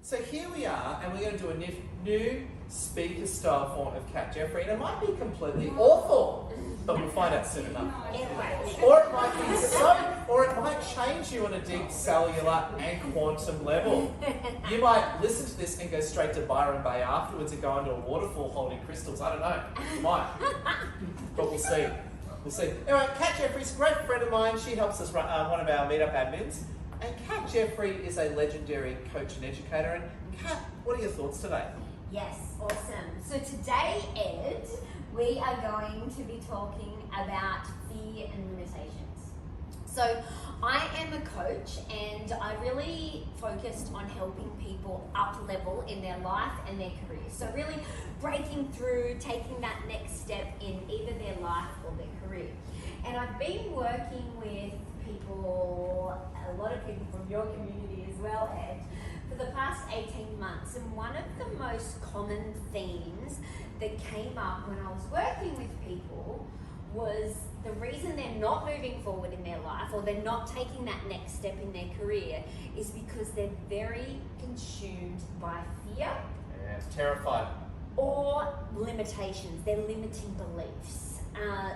So here we are, and we're going to do a new speaker style form of Cat Jeffrey, and it might be completely awful, but we'll find out soon enough. Or it might be or it might change you on a deep cellular and quantum level. You might listen to this and go straight to Byron Bay afterwards and go into a waterfall holding crystals. I don't know. You might, but we'll see. We'll see. Anyway, Cat Jeffrey's a great friend of mine. She helps us run one of our meetup admins. And Cat Jeffrey is a legendary coach and educator. And Cat, what are your thoughts today? Yes, awesome. So today, Ed, we are going to be talking about fear and limitations. So I am a coach, and I really focused on helping people up level in their life and their career. So really breaking through, taking that next step in either their life or their career. And I've been working with people, a lot of people from your community as well, Ed, for the past 18 months. And one of the most common themes that came up when I was working with people was the reason they're not moving forward in their life, or they're not taking that next step in their career, is because they're very consumed by fear. Yeah, terrified. Or limitations, they're limiting beliefs.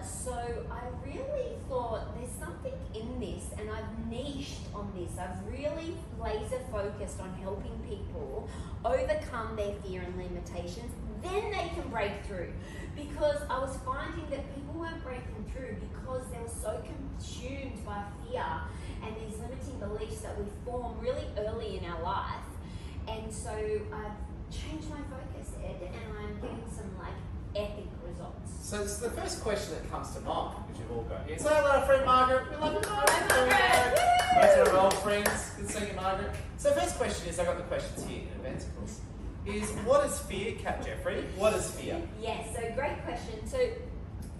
So I really thought there's something in this, and I've niched on this. I've really laser focused on helping people overcome their fear and limitations. Then they can break through, because I was finding that people weren't breaking through because they were so consumed by fear and these limiting beliefs that we form really early in our life. And so I've changed my focus, Ed, and I'm getting some epic results. So this is the first question that comes to mind, because you've all got here. Say hello, friend Margaret. We love you, Margaret. Most of our old friends. Good seeing you, Margaret. So the first question is, I got the questions here in advance, of course, is what is fear, Cat Jeffrey? What is fear? Yes, so great question. So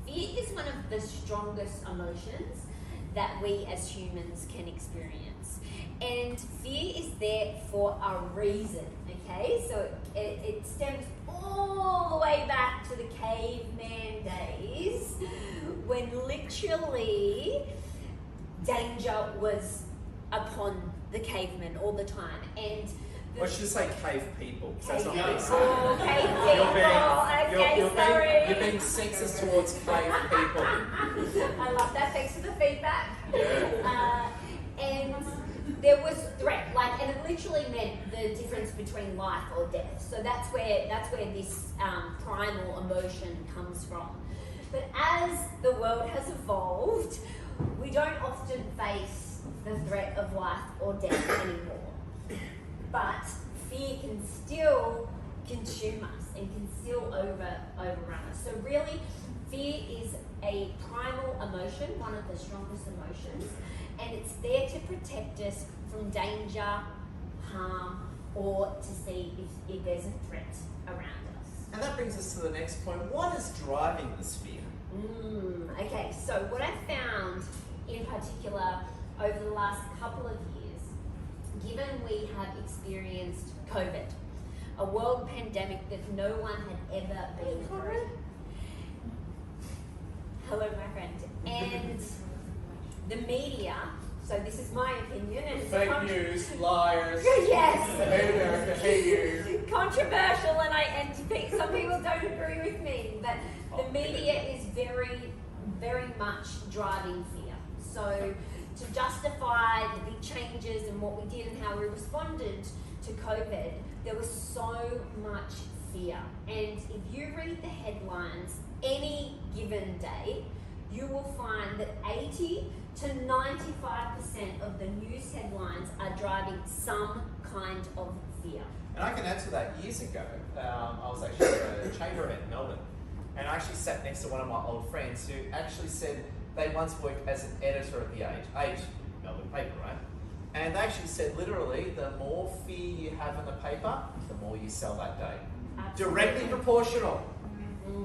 fear is one of the strongest emotions that we as humans can experience. And fear is there for a reason, okay? So it stems all the way back to the caveman days, when literally danger was upon the cavemen all the time. And Or should I say cave people? Cave That's not people, what I'm saying. cave people. You're being sexist towards cave people. I love that. Thanks for the feedback. Yeah. And there was threat, and it literally meant the difference between life or death. So that's where this primal emotion comes from. But as the world has evolved, we don't often face the threat of life or death anymore. But fear can still consume us and can still overrun us. So really, fear is a primal emotion, one of the strongest emotions, and it's there to protect us from danger, harm, or to see if there's a threat around us. And that brings us to the next point. What is driving this fear? Okay, so what I found in particular over the last couple of years, given we have experienced COVID, a world pandemic that no one had ever been through. Hello, my friend. And the media, so this is my opinion, and it's Fake news, liars. Yes. Hate America, hate you. Controversial, and some people don't agree with me, but the media is very, very much driving fear. So to justify the big changes and what we did and how we responded to COVID, there was so much fear. And if you read the headlines any given day, you will find that 80 to 95% of the news headlines are driving some kind of fear. And I can answer that. Years ago, I was actually at a chamber event in Melbourne, and I actually sat next to one of my old friends who actually said they once worked as an editor at the Age Melbourne paper, right? And they actually said literally, the more fear you have in the paper, the more you sell that day. Absolutely. Directly proportional.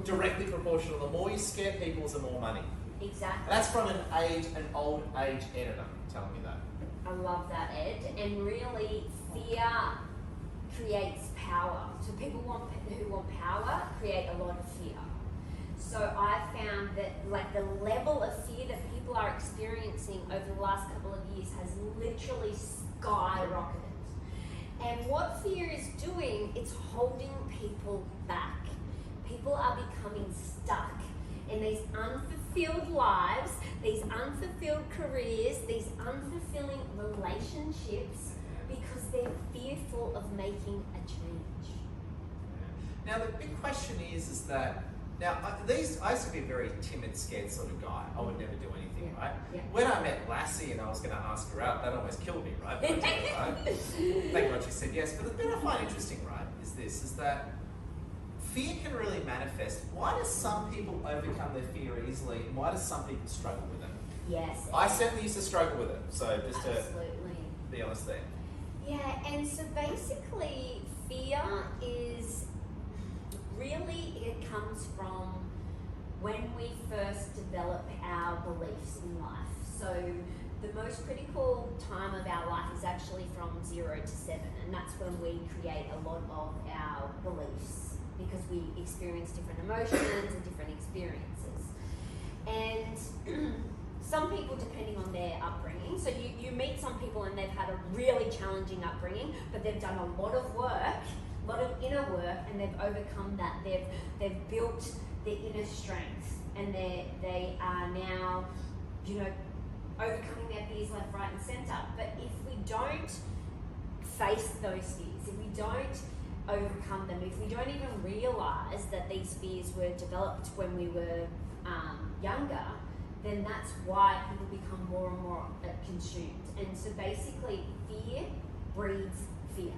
Directly proportional. The more you scare people, the more money. Exactly. That's from an old age editor telling me that. I love that, Ed. And really, fear creates power. So people who want power create a lot of fear. So I found that the level of fear that people are experiencing over the last couple of years has literally skyrocketed. And what fear is doing, it's holding people back. People are becoming stuck in these unfulfilled lives, these unfulfilled careers, these unfulfilling relationships because they're fearful of making a change. Now the big question is that I used to be a very timid, scared sort of guy. I would never do anything, right? Yeah. When I met Lassie and I was going to ask her out, that almost killed me, right? But I did it, right? Thank God she said yes. But the bit I find interesting, right, is that fear can really manifest. Why do some people overcome their fear easily, and why do some people struggle with it? Yes. I certainly used to struggle with it. So just Absolutely. to be honest there. Yeah, and so basically fear is really, it comes from when we first develop our beliefs in life. So the most critical time of our life is actually from 0 to 7, and that's when we create a lot of our beliefs because we experience different emotions and different experiences. And some people, depending on their upbringing, so you meet some people and they've had a really challenging upbringing, but they've done a lot of work, a lot of inner work, and they've overcome that. They've built their inner strength, and they are now, overcoming their fears left, right, and centre. But if we don't face those fears, if we don't overcome them, if we don't even realise that these fears were developed when we were younger, then that's why people become more and more consumed. And so basically, fear breeds fear.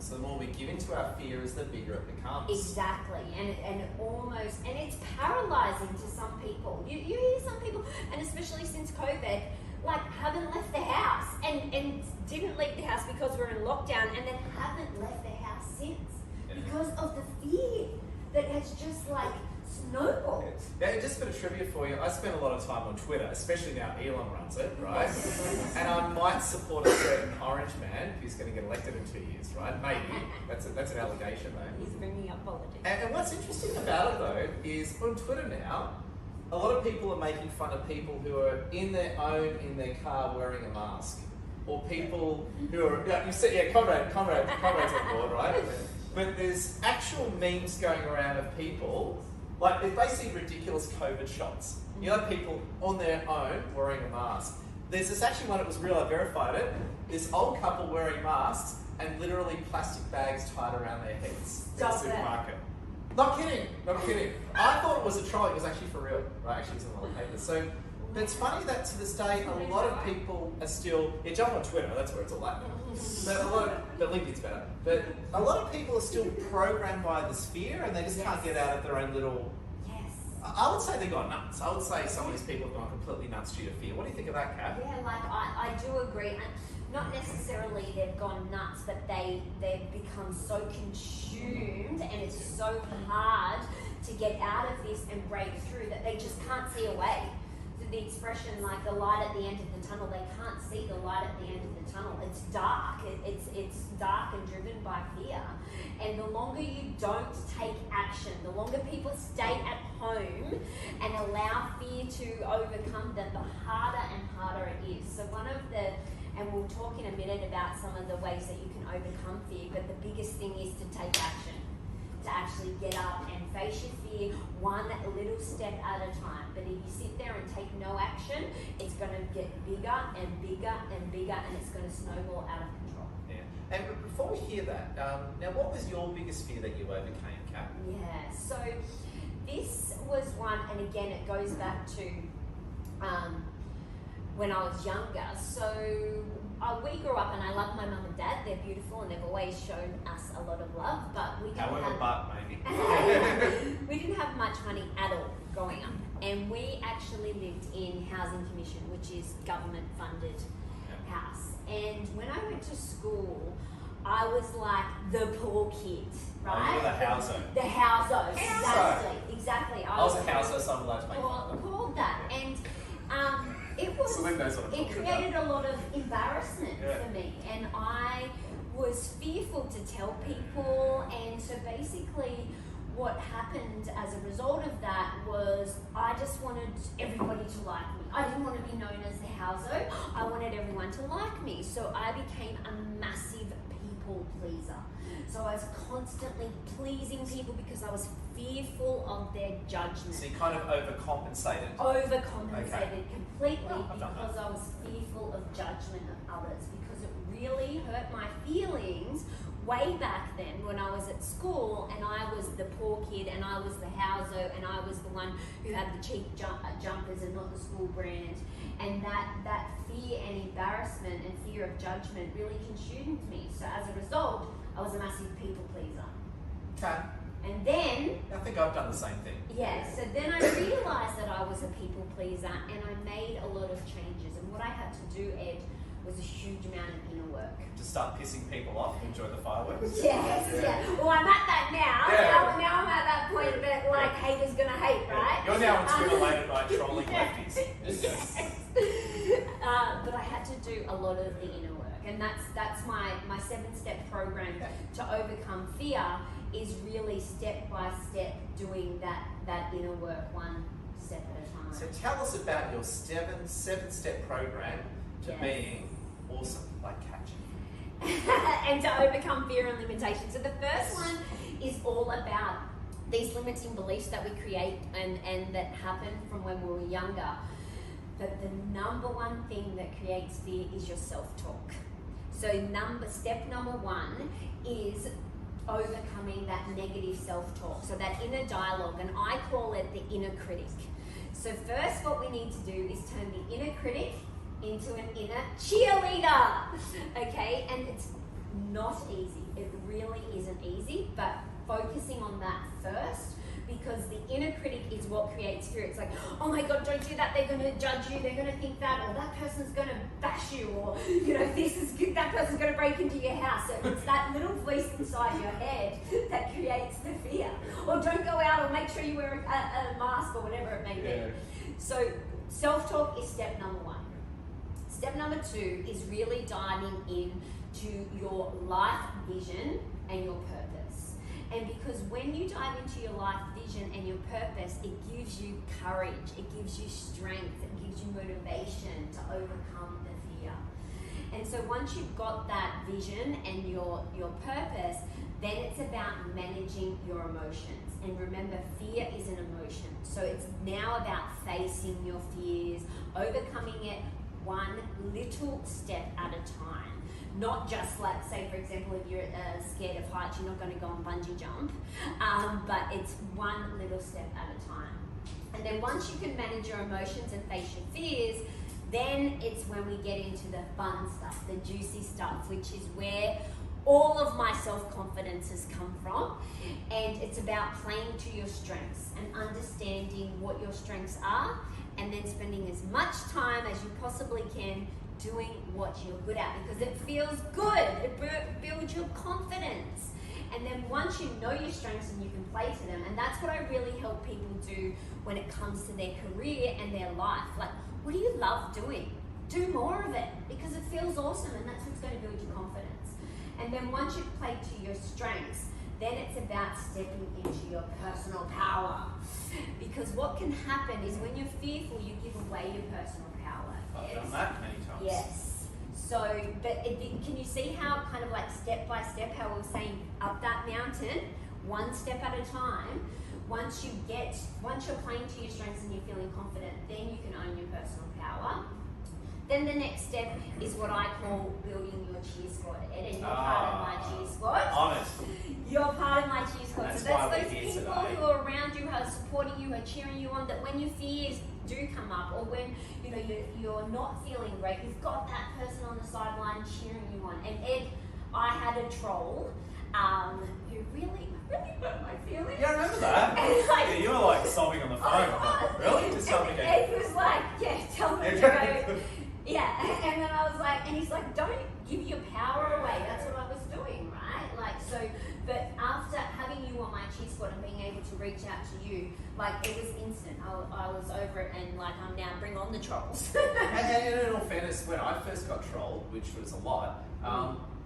So the more we give into our fears, the bigger it becomes. Exactly, and it's paralysing to some people. You hear some people, and especially since COVID, like haven't left the house and didn't leave the house because we're in lockdown, and then haven't left the house since because of the fear that has just like snowballed. Yeah, just a bit of trivia for you. I spend a lot of time on Twitter, especially now Elon runs it, right? And I might support a certain orange man who's going to get elected in 2 years, right? Maybe. That's an allegation, though. He's bringing up politics. And what's interesting about it, though, is on Twitter now, a lot of people are making fun of people who are in their car wearing a mask. Or people who are, you said, comrades on board, right? But there's actual memes going around of people, like they're basically ridiculous COVID shots. You know, people on their own wearing a mask. There's this actually one that was real, I verified it. This old couple wearing masks and literally plastic bags tied around their heads in the supermarket. Not kidding. I thought it was a troll, it was actually for real. Right, actually it's in a lot of papers. So, but it's funny that to this day, a lot of people are still, jump on Twitter, that's where it's all at now. But LinkedIn's better. But a lot of people are still programmed by this fear and they just can't get out of their own little... Yes. I would say they've gone nuts. I would say some of these people have gone completely nuts due to fear. What do you think of that, Kat? Yeah, like I do agree. And not necessarily they've gone nuts, but they've become so consumed and it's so hard to get out of this and break through that they just can't see a way. The expression like the light at the end of the tunnel, they can't see the light at the end of the tunnel. It's dark. It's dark and driven by fear. And the longer you don't take action, the longer people stay at home and allow fear to overcome them, the harder and harder it is. So and we'll talk in a minute about some of the ways that you can overcome fear, but the biggest thing is to take action. To actually get up and face your fear one little step at a time. But if you sit there and take no action, it's going to get bigger and bigger and bigger, and it's going to snowball out of control. Yeah. And before we hear that, now what was your biggest fear that you overcame, Kat? Yeah, so this was one, and again it goes back to when I was younger. So we grew up, and I love my mum and dad. They're beautiful, and they've always shown us a lot of love. But we didn't we didn't have much money at all growing up, and we actually lived in housing commission, which is government-funded house. And when I went to school, I was like the poor kid, right? Oh, you were the houser. The houser, exactly. I was a houser, so I'm allowed to make fun. Called that, and it created a lot of embarrassment for me, and I was fearful to tell people. And so basically what happened as a result of that was I just wanted everybody to like me. I didn't want to be known as the houser. I wanted everyone to like me. So I became a massive pleaser. So I was constantly pleasing people because I was fearful of their judgment. So you kind of overcompensated. Overcompensated completely I've done because I was fearful of judgment of others, because it really hurt my feelings way back then when I was at school and I was the poor kid and I was the houser and I was the one who had the cheap jumpers and not the school brand. And that fear and embarrassment and fear of judgment really consumed me. So as a result, I was a massive people pleaser. Okay. And then... I think I've done the same thing. Yeah, so then I realised that I was a people pleaser and I made a lot of changes. And what I had to do, Ed, was a huge amount of inner work. To start pissing people off, enjoy the fireworks. Yes, yeah. Well, I'm at that now. Yeah. Now I'm at that point that, like, haters gonna hate, right? You're now on Twitter late at night trolling lefties. But I had to do a lot of the inner work, and that's my 7-step program to overcome fear, is really step by step doing that inner work, one step at a time. So tell us about your 7-step program to being awesome, like catching. And to overcome fear and limitation. So the first one is all about these limiting beliefs that we create and that happen from when we were younger. But the number one thing that creates fear is your self-talk. So step number 1 is overcoming that negative self-talk. So that inner dialogue, and I call it the inner critic. So first what we need to do is turn the inner critic into an inner cheerleader. Okay, and it's not easy. It really isn't easy, but focusing on that first, because the inner critic is what creates fear. It's like, oh my God, don't do that. They're going to judge you. They're going to think that, or that person's going to bash you, or that person's going to break into your house. So it's that little voice inside your head that creates the fear. Or don't go out, or make sure you wear a mask, or whatever it may be. So self-talk is step number 1. Step number 2 is really diving into your life vision and your purpose. And because when you dive into your life vision and your purpose, it gives you courage, it gives you strength, it gives you motivation to overcome the fear. And so once you've got that vision and your purpose, then it's about managing your emotions. And remember, fear is an emotion. So it's now about facing your fears, overcoming it one little step at a time. Not just like, say for example, if you're scared of heights, you're not going to go and bungee jump, but it's one little step at a time. And then once you can manage your emotions and face your fears, then it's when we get into the fun stuff, the juicy stuff, which is where all of my self-confidence has come from. And it's about playing to your strengths and understanding what your strengths are, and then spending as much time as you possibly can doing what you're good at, because it feels good. It builds your confidence. And then once you know your strengths and you can play to them, and that's what I really help people do when it comes to their career and their life. Like, what do you love doing? Do more of it, because it feels awesome, and that's what's going to build your confidence. And then once you've played to your strengths, then it's about stepping into your personal power. Because what can happen is when you're fearful, you give away your personal power. I've done that many times. Yes. So, but can you see how kind of like step by step, how we're saying up that mountain, one step at a time. Once you're playing to your strengths and you're feeling confident, then you can own your personal power. Then the next step is what I call building your cheer squad. Ed, and you're part of my cheer squad. Honest. You're part of my cheer squad. That's so that's why those we're here people today. who are around you, who are supporting you, who are cheering you on, that when your fears do come up, or when you're not feeling great, you've got that person on the sideline cheering you on. And Ed, I had a troll who really hurt my feelings. Yeah, I remember that. And like, Yeah, you were like sobbing on the phone. I'm like, really? Just tell me again. Ed was like, yeah, tell me to go. Yeah, and then I was like, and he's like, don't give your power away. That's what I was doing, right? Like, so, but after having you on my cheer squad and being able to reach out to you, like, it was instant. I was over it, and like, I'm now bring on the trolls. And in all fairness, when I first got trolled, which was a lot,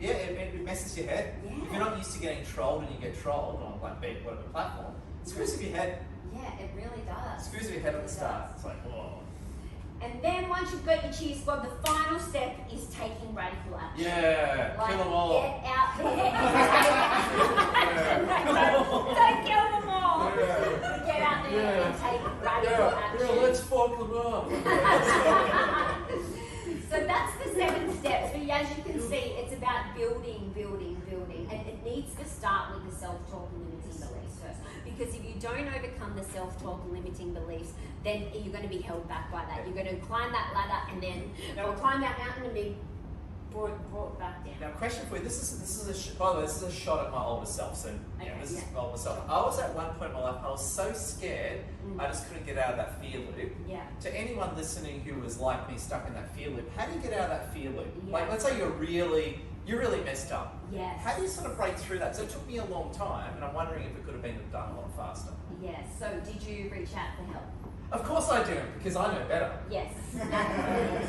it messes your head. Yeah. If you're not used to getting trolled and you get trolled on like whatever platform, it screws with your head. Yeah, it really does. It screws with your head at the start. It's like, whoa. And then once you've got your cheer squad, the final step is taking radical action. Yeah, Like, kill them all. get out there. to start with the self-talk and limiting beliefs first. Because if you don't overcome the self-talk and limiting beliefs, then you're going to be held back by that. You're going to climb that ladder and then, or climb that mountain and be brought back down. Now, question for you. This is by the way, this is a shot at my older self. So, this is my older self. I was at one point in my life, I was so scared, I just couldn't get out of that fear loop. Yeah. To anyone listening who was like me, stuck in that fear loop, how do you get out of that fear loop? Yeah. Like, let's say you're really messed up. Yes. How do you sort of break through that? So it took me a long time, and I'm wondering if it could have been done a lot faster. Yes. So did you reach out for help? Of course I do, because I know better. Yes.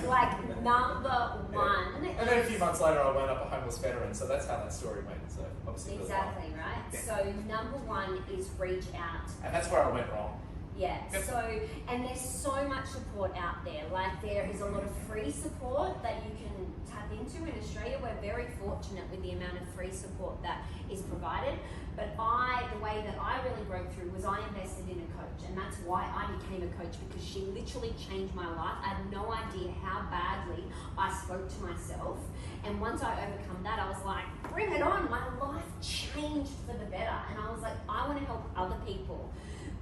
Like number one. And then a few months later, I wound up a homeless veteran, so that's how that story went. So obviously, Exactly, right? Yeah. So number one is reach out. And that's where I went wrong. Yeah, Yep. so, and there's so much support out there. Like, there is a lot of free support that you can tap into. In Australia, we're very fortunate with the amount of free support that is provided. But the way that I really broke through was I invested in a coach, and that's why I became a coach, because she literally changed my life. I had no idea how badly I spoke to myself. And once I overcome that, I was like, bring it on. My life changed for the better. And I was like, I want to help other people.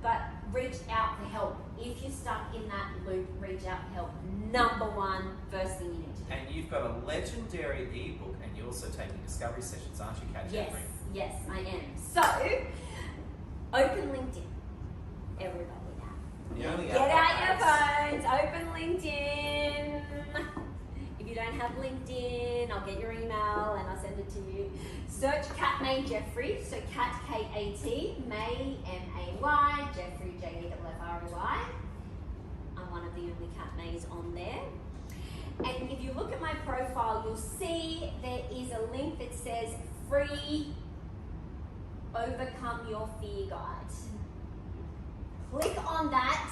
But reach out for help. If you're stuck in that loop, reach out for help. Number one, first thing you need to do. And you've got a legendary ebook, and you're also taking discovery sessions, aren't you, Kat? Yes, yes, I am. So, open LinkedIn. Everybody now. You only Get have out your phones, open LinkedIn. If you don't have LinkedIn, I'll get your email and I'll send it to you. Search Kat May Jeffrey, so Kat K-A-T, May M-A-Y, Jeffrey J-E-F-F-R-E-Y. I'm one of the only Kat Mays on there. And if you look at my profile, you'll see there is a link that says free Overcome Your Fear Guide. Click on that,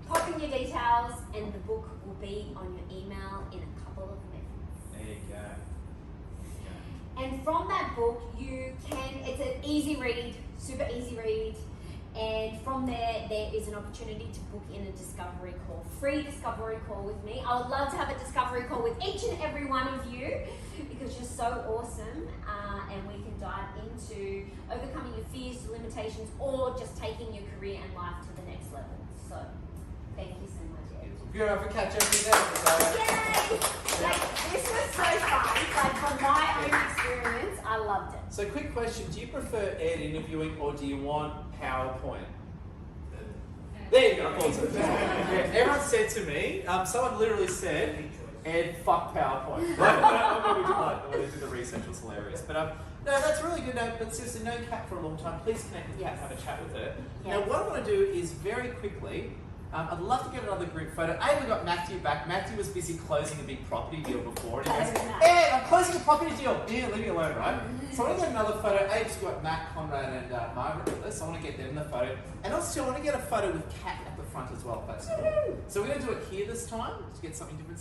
pop in your details, and the book will be on your email in a couple of minutes. There you go. And from that book, it's an easy read, super easy read. And from there is an opportunity to book in a discovery call, free discovery call with me. I would love to have a discovery call with each and every one of you, because you're so awesome, and we can dive into overcoming your fears, limitations, or just taking your career and life to the next level. So, thank you so much, Ed. You're going to catch every day. Yay! Like, this was so fun. Like, from my own experience, I loved it. So, quick question: do you prefer Ed interviewing, or do you want PowerPoint? There you go. I thought so. Yeah, everyone said to me, someone literally said, "Ed, fuck PowerPoint." When we did the research, was hilarious. But no, that's really good. No, but seriously, known Kat for a long time. Please connect with Kat, have a chat with her. Yes. Now, what I want to do is very quickly. I'd love to get another group photo. We got Matthew back. Matthew was busy closing a big property deal before, and he goes, "Ed, I'm closing a property deal." Yeah, leave me alone, right? So I want to get another photo. We've got Matt, Conrad, and Margaret with us. I want to get them in the photo. And also, I want to get a photo with Kat at the front as well, if that's cool. So we're going to do it here this time, to get something different. So